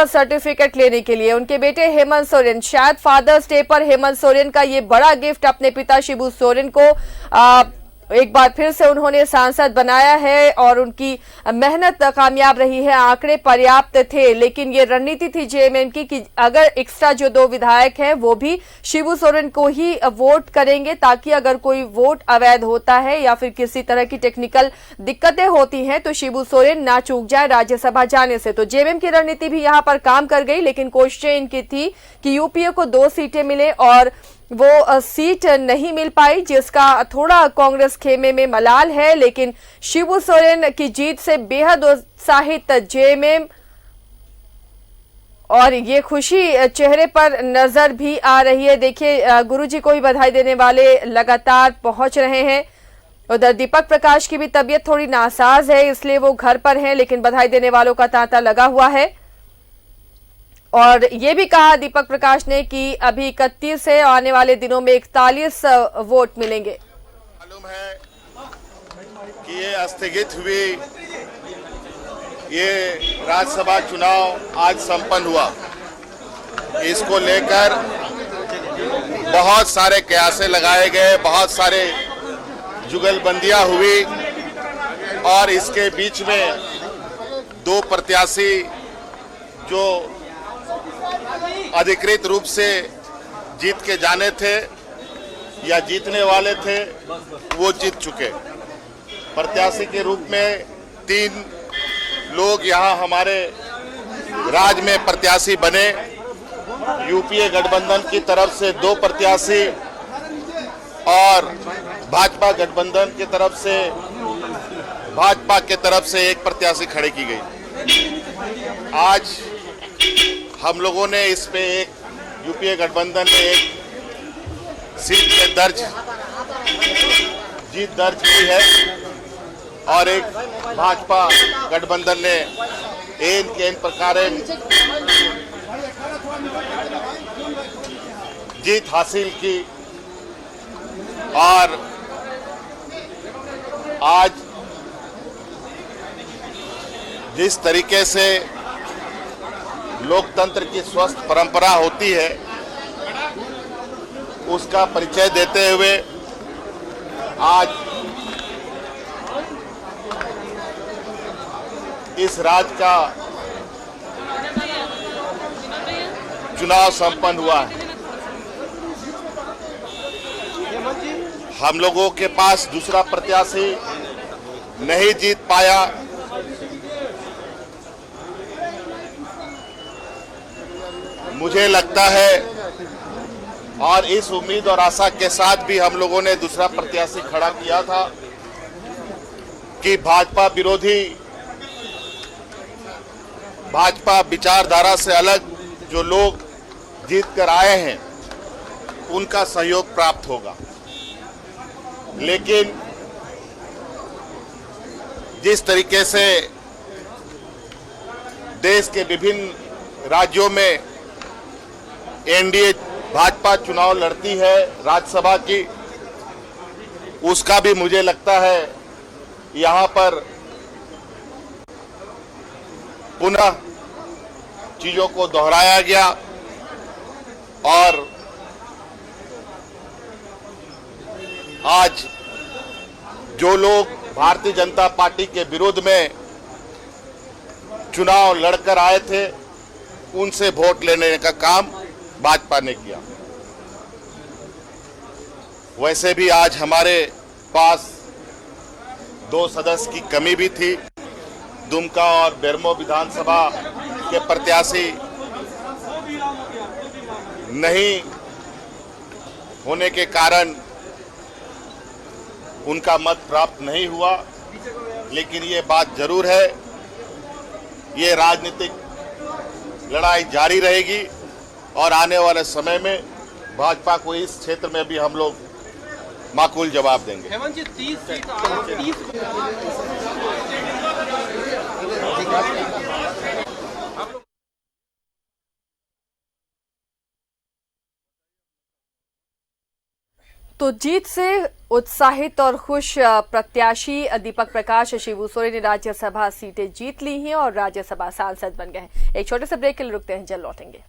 का सर्टिफिकेट लेने के लिए। उनके बेटे हेमंत सोरेन, शायद फादर्स डे पर हेमंत सोरेन का ये बड़ा गिफ्ट अपने पिता शिबू सोरेन को एक बार फिर से उन्होंने सांसद बनाया है और उनकी मेहनत कामयाब रही है। आंकड़े पर्याप्त थे, लेकिन ये रणनीति थी जेएमएम की कि अगर एक्स्ट्रा जो 2 विधायक हैं वो भी शिबू सोरेन को ही वोट करेंगे, ताकि अगर कोई वोट अवैध होता है या फिर किसी तरह की टेक्निकल दिक्कतें होती हैं तो शिबू सोरेन ना चूक जाए राज्यसभा जाने से। तो जेएमएम की रणनीति भी यहां पर काम कर गई, लेकिन कोशिशें इनकी थी कि यूपीए को 2 सीटें मिले और वो सीट नहीं मिल पाई, जिसका थोड़ा कांग्रेस खेमे में मलाल है। लेकिन शिबू सोरेन की जीत से बेहद उत्साहित जेएमएम और ये खुशी चेहरे पर नजर भी आ रही है। देखिए, गुरुजी को भी बधाई देने वाले लगातार पहुंच रहे हैं। उधर दीपक प्रकाश की भी तबीयत थोड़ी नासाज है, इसलिए वो घर पर हैं, लेकिन बधाई देने वालों का तांता लगा हुआ है। और ये भी कहा दीपक प्रकाश ने कि अभी 31 है, आने वाले दिनों में 41 वोट मिलेंगे। मालूम है कि ये स्थगित हुई ये राज्यसभा चुनाव आज संपन्न हुआ। इसको लेकर बहुत सारे कयासे लगाए गए, बहुत सारे जुगलबंदियां हुई और इसके बीच में 2 प्रत्याशी जो अधिकृत रूप से जीत के जाने थे या जीतने वाले थे वो जीत चुके। प्रत्याशी के रूप में 3 लोग यहाँ हमारे राज्य में प्रत्याशी बने। यूपीए गठबंधन की तरफ से 2 प्रत्याशी और भाजपा गठबंधन की तरफ से भाजपा के तरफ से 1 प्रत्याशी खड़े की गई। आज हम लोगों ने इस पे एक यूपीए गठबंधन ने एक सीट पे जीत दर्ज की है और एक भाजपा गठबंधन ने इन प्रकार जीत हासिल की। और आज जिस तरीके से लोकतंत्र की स्वस्थ परंपरा होती है उसका परिचय देते हुए आज इस राज्य का चुनाव संपन्न हुआ है। हम लोगों के पास दूसरा प्रत्याशी नहीं जीत पाया। मुझे लगता है और इस उम्मीद और आशा के साथ भी हम लोगों ने दूसरा प्रत्याशी खड़ा किया था कि भाजपा विरोधी, भाजपा विचारधारा से अलग जो लोग जीत कर आए हैं उनका सहयोग प्राप्त होगा। लेकिन जिस तरीके से देश के विभिन्न राज्यों में एनडीए भाजपा चुनाव लड़ती है राज्यसभा की, उसका भी मुझे लगता है यहाँ पर पुनः चीजों को दोहराया गया और आज जो लोग भारतीय जनता पार्टी के विरोध में चुनाव लड़कर आए थे उनसे वोट लेने का काम भाजपा ने किया। वैसे भी आज हमारे पास 2 सदस्य की कमी भी थी। दुमका और बेरमो विधानसभा के प्रत्याशी नहीं होने के कारण उनका मत प्राप्त नहीं हुआ। लेकिन ये बात जरूर है, ये राजनीतिक लड़ाई जारी रहेगी और आने वाले समय में भाजपा को इस क्षेत्र में भी हम लोग माकूल जवाब देंगे। हेमंत जी 30 सीट तो जीत से उत्साहित और खुश प्रत्याशी दीपक प्रकाश शिबू सोरेन ने राज्यसभा सीटें जीत ली हैं और राज्यसभा सांसद बन गए हैं। एक छोटे से ब्रेक के लिए रुकते हैं, जल्द लौटेंगे।